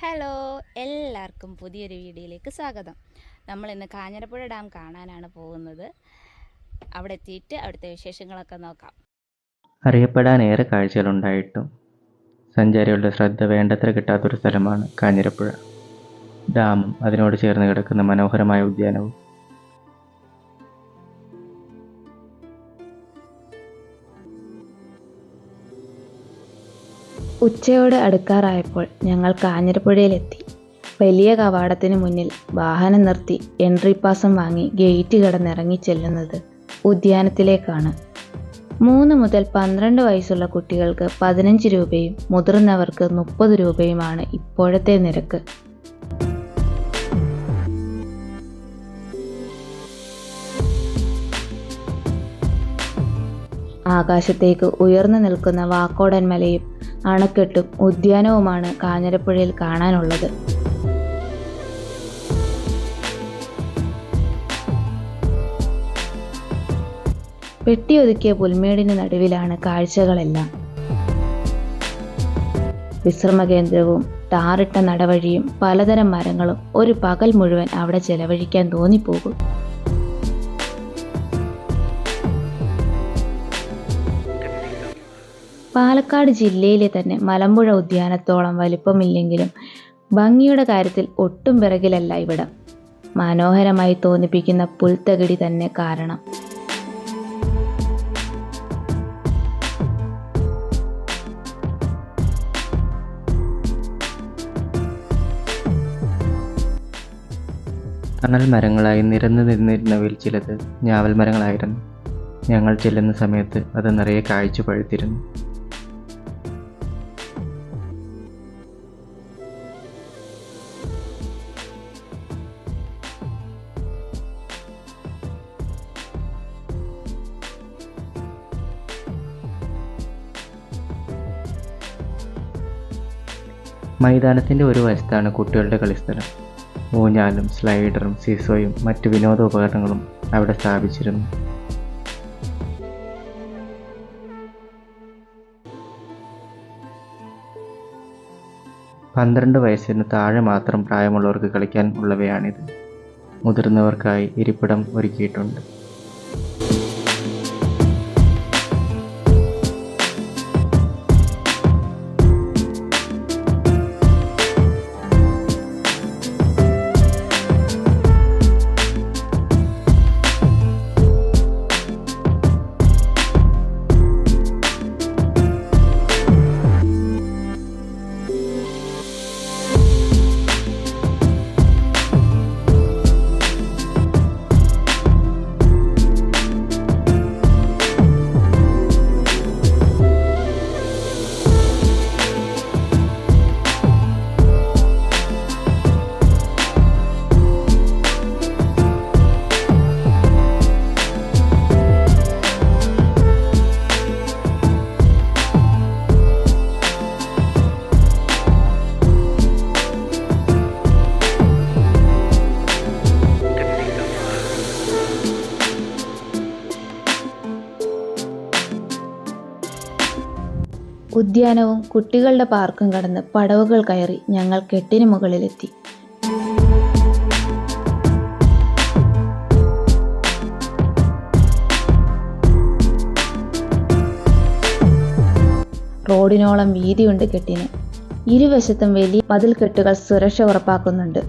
Hello, എല്ലാവർക്കും പുതിയൊരു വീഡിയോയിലേക്ക് സ്വാഗതം. നമ്മൾ ഇന്ന് കാഞ്ഞിരപ്പുഴ ഡാം കാണാനാണ് പോകുന്നത്. അവിടെ എത്തിയിട്ട് അവിടുത്തെ വിശേഷങ്ങളൊക്കെ നോക്കാം. അറിയപ്പെടാൻ ഏറെ കാഴ്ചകളുണ്ടായിട്ടും സഞ്ചാരികളുടെ ശ്രദ്ധ വേണ്ടത്ര കിട്ടാത്തൊരു സ്ഥലമാണ് കാഞ്ഞിരപ്പുഴ. ഡാമും അതിനോട് ചേർന്ന് കിടക്കുന്ന മനോഹരമായ ഉദ്യാനവും. ഉച്ചയോട് അടുക്കാറായപ്പോൾ ഞങ്ങൾ കാഞ്ഞിരപ്പുഴയിലെത്തി. വലിയ കവാടത്തിന് മുന്നിൽ വാഹനം നിർത്തി എൻട്രി പാസും വാങ്ങി ഗേറ്റ് കടന്നിറങ്ങി ചെല്ലുന്നത് ഉദ്യാനത്തിലേക്കാണ്. 3 മുതൽ 12 വയസ്സുള്ള കുട്ടികൾക്ക് 15 രൂപയും മുതിർന്നവർക്ക് 30 രൂപയുമാണ് ഇപ്പോഴത്തെ നിരക്ക്. ആകാശത്തേക്ക് ഉയർന്നു നിൽക്കുന്ന വാക്കോടൻ മലയും അണക്കെട്ടും ഉദ്യാനവുമാണ് കാഞ്ഞിരപ്പുഴയിൽ കാണാനുള്ളത്. വെട്ടിയൊതുക്കിയ പുൽമേടിന് നടുവിലാണ് കാഴ്ചകളെല്ലാം. വിശ്രമ കേന്ദ്രവും ടാറിട്ട നടവഴിയും പലതരം മരങ്ങളും ഒരു പകൽ മുഴുവൻ അവിടെ ചെലവഴിക്കാൻ തോന്നിപ്പോകും. പാലക്കാട് ജില്ലയിലെ തന്നെ മലമ്പുഴ ഉദ്യാനത്തോളം വലിപ്പമില്ലെങ്കിലും ഭംഗിയുടെ കാര്യത്തിൽ ഒട്ടും പിറകിലല്ല ഇവിടം. മനോഹരമായി തോന്നിപ്പിക്കുന്ന പുൽത്തകിടി തന്നെ കാരണം. തണൽ മരങ്ങളായി നിരന്നു നിന്നിരുന്നവയിൽ ചിലത് ഞാവൽ മരങ്ങളായിരുന്നു. ഞങ്ങൾ ചെല്ലുന്ന സമയത്ത് അത് നിറയെ കായ്ച്ചു പഴുത്തിരുന്നു. മൈതാനത്തിൻ്റെ ഒരു വശത്താണ് കുട്ടികളുടെ കളിസ്ഥലം. ഊഞ്ഞാലും സ്ലൈഡറും സീസോയും മറ്റു വിനോദ ഉപകരണങ്ങളും അവിടെ സ്ഥാപിച്ചിരുന്നു. പന്ത്രണ്ട് വയസ്സിന് താഴെ മാത്രം പ്രായമുള്ളവർക്ക് കളിക്കാൻ ഉള്ളവയാണിത്. മുതിർന്നവർക്കായി ഇരിപ്പിടം ഒരുക്കിയിട്ടുണ്ട്. ഉദ്യാനവും കുട്ടികളുടെ പാർക്കും കടന്ന് പടവുകൾ കയറി ഞങ്ങൾ കെട്ടിന് മുകളിലെത്തി. റോഡിനോളം വീതിയുണ്ട് കെട്ടിന്. ഇരുവശത്തും വലിയ മതിൽക്കെട്ടുകൾ സുരക്ഷ ഉറപ്പാക്കുന്നുണ്ട്.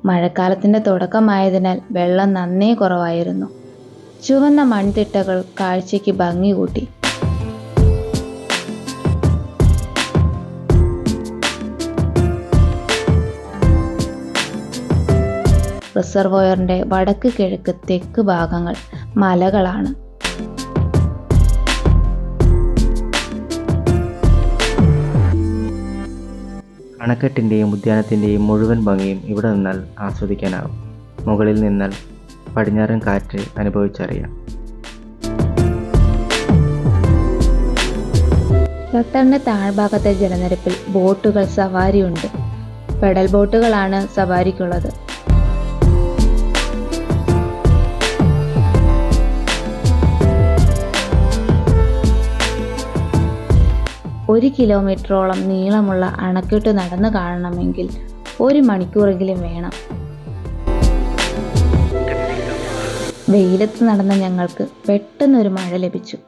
മഴക്കാലത്തിന്റെ തുടക്കമായതിനാൽ വെള്ളം നന്നേ കുറവായിരുന്നു. ചുവന്ന മൺതിട്ടകൾ കാഴ്ചയ്ക്ക് ഭംഗി കൂട്ടി. റിസർവോയറിൻ്റെ വടക്ക് കിഴക്ക് തെക്ക് ഭാഗങ്ങൾ മലകളാണ്. അണക്കെട്ടിൻ്റെയും ഉദ്യാനത്തിൻ്റെയും മുഴുവൻ ഭംഗിയും ഇവിടെ നിന്നാൽ ആസ്വദിക്കാനാവും. മുകളിൽ നിന്നാൽ പടിഞ്ഞാറൻ കാറ്റ് അനുഭവിച്ചറിയാം. ഷട്ടറിൻ്റെ താഴ്ഭാഗത്തെ ജലനിരപ്പിൽ ബോട്ടുകൾ സവാരിയുണ്ട്. പെഡൽ ബോട്ടുകളാണ് സവാരിക്കുള്ളത്. ഒരു കിലോമീറ്ററോളം നീളമുള്ള അണക്കെട്ട് നടന്നു കാണണമെങ്കിൽ 1 മണിക്കൂറെങ്കിലും വേണം. വെയിലത്ത് നടന്ന ഞങ്ങൾക്ക് പെട്ടെന്നൊരു മഴ ലഭിച്ചു.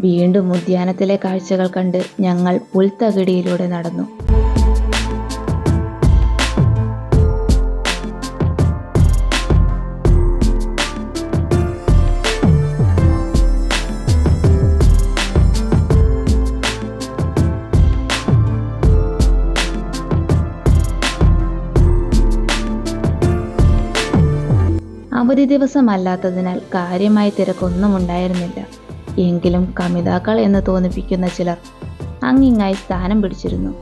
വീണ്ടും ഉദ്യാനത്തിലെ കാഴ്ചകൾ കണ്ട് ഞങ്ങൾ പുൽത്തകിടിയിലൂടെ നടന്നു. അവധി ദിവസമല്ലാത്തതിനാൽ കാര്യമായ തിരക്കൊന്നും ഉണ്ടായിരുന്നില്ല. എങ്കിലും കമിതാക്കൾ എന്ന് തോന്നിപ്പിക്കുന്ന ചിലർ അങ്ങിങ്ങായി സ്ഥാനം പിടിച്ചിരുന്നു.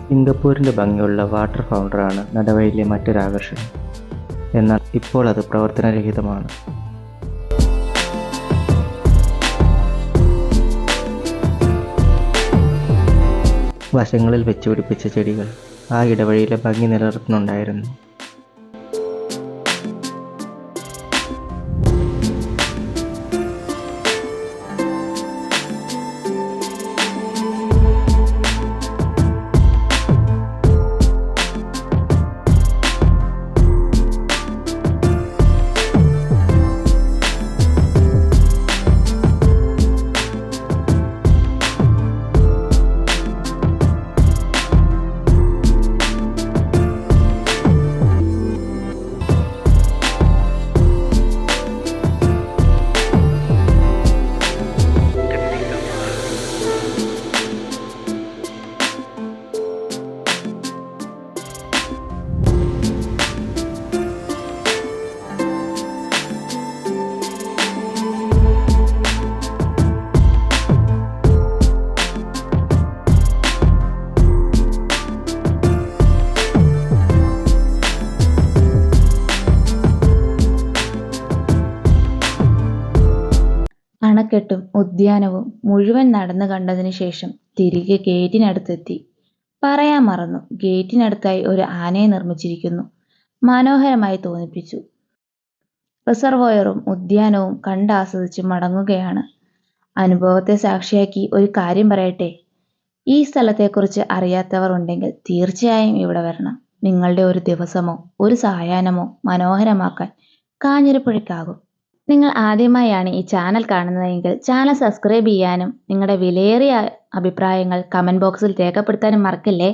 സിംഗപ്പൂരിൻ്റെ ഭംഗിയുള്ള വാട്ടർ ഫൗണ്ടറാണ് നടവഴിയിലെ മറ്റൊരാകർഷണം. എന്നാൽ ഇപ്പോൾ അത് പ്രവർത്തനരഹിതമാണ്. വശങ്ങളിൽ വെച്ചുപിടിപ്പിച്ച ചെടികൾ ആ ഇടവഴിയിലെ ഭംഗി നിലനിർത്തുന്നുണ്ടായിരുന്നു. അണക്കെട്ടും ഉദ്യാനവും മുഴുവൻ നടന്നു കണ്ടതിനു ശേഷം തിരികെ ഗേറ്റിനടുത്തെത്തി. പറയാൻ മറന്നു, ഗേറ്റിനടുത്തായി ഒരു ആനയെ നിർമ്മിച്ചിരിക്കുന്നു. മനോഹരമായി തോന്നിപ്പിച്ചു. റിസർവോയറും ഉദ്യാനവും കണ്ടാസ്വദിച്ച് മടങ്ങുകയാണ്. അനുഭവത്തെ സാക്ഷിയാക്കി ഒരു കാര്യം പറയട്ടെ. ഈ സ്ഥലത്തെക്കുറിച്ച് അറിയാത്തവർ ഉണ്ടെങ്കിൽ തീർച്ചയായും ഇവിടെ വരണം. നിങ്ങളുടെ ഒരു ദിവസമോ ഒരു സായാഹ്നമോ മനോഹരമാക്കാൻ കാഞ്ഞിരപ്പുഴയ്ക്കാകും. നിങ്ങൾ ആദ്യമായാണ് ഈ ചാനൽ കാണുന്നതെങ്കിൽ ചാനൽ സബ്സ്ക്രൈബ് ചെയ്യാനും നിങ്ങളുടെ വിലയേറിയ അഭിപ്രായങ്ങൾ കമൻറ്റ് ബോക്സിൽ രേഖപ്പെടുത്താനും മറക്കല്ലേ.